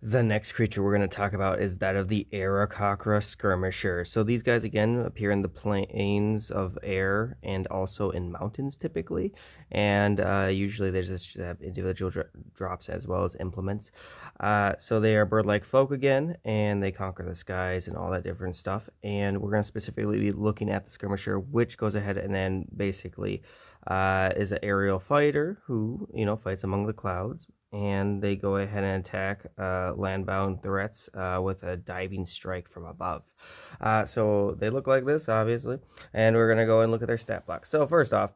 The next creature we're going to talk about is that of the Aarakocra Skirmisher. So these guys again appear in the plains of air and also in mountains typically, and usually they just have individual drops as well as implements. So they are bird-like folk again, and they conquer the skies and all that different stuff. And we're going to specifically be looking at the Skirmisher, which goes ahead and then basically is an aerial fighter who fights among the clouds, and they go ahead and attack landbound threats with a diving strike from above. So they look like this, obviously, and we're gonna go and look at their stat block. So first off,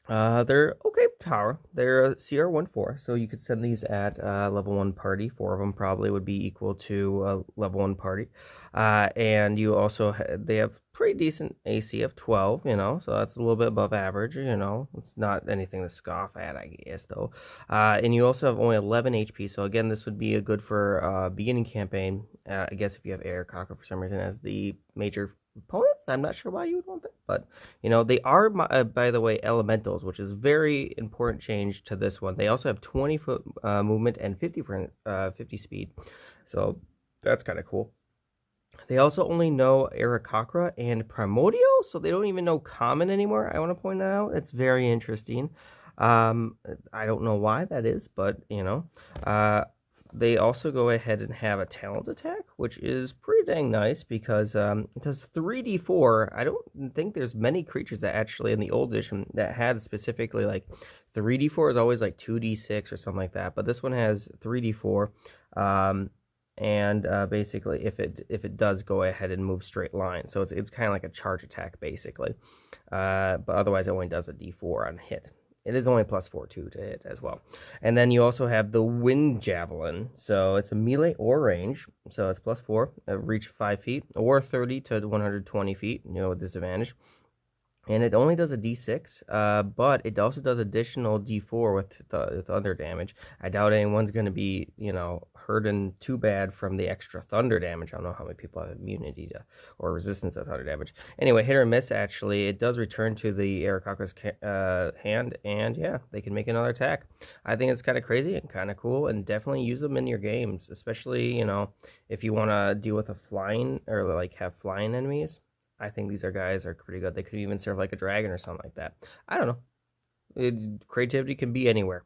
they're okay power. They're a CR14, so you could send these at level 1 party. 4 of them probably would be equal to a level 1 party. And you also they have pretty decent AC of 12, so that's a little bit above average, It's not anything to scoff at, I guess, though. And you also have only 11 HP, so again, this would be a good for beginning campaign. I guess if you have Aarakocra for some reason as the major opponents, I'm not sure why you would want that, but they are, by the way, elementals, which is very important change to this one. They also have 20-foot movement and 50 speed, so that's kind of cool. They also only know Aarakocra and Primordial, so they don't even know Common anymore. I want to point that out. It's very interesting. I don't know why that is, but they also go ahead and have a talent attack, which is pretty dang nice because it does 3d4. I don't think there's many creatures that actually in the old edition that had specifically like 3d4 is always like 2d6 or something like that, but this one has 3d4. And basically if it does go ahead and move straight line, so it's kind of like a charge attack basically, but otherwise it only does a d4 on hit. It is only +4 too to hit as well. And then you also have the Wind Javelin. So it's a melee or range. So it's +4, reach 5 feet, or 30 to 120 feet, with disadvantage. And it only does a d6, but it also does additional d4 with the thunder damage. I doubt anyone's going to be, hurting too bad from the extra thunder damage. I don't know how many people have immunity to or resistance to thunder damage. Anyway, hit or miss, actually, it does return to the Aarakocra's hand, and yeah, they can make another attack. I think it's kind of crazy and kind of cool, and definitely use them in your games, especially, if you want to deal with a flying or like have flying enemies. I think these guys are pretty good. They could even serve like a dragon or something like that. I don't know. Creativity can be anywhere.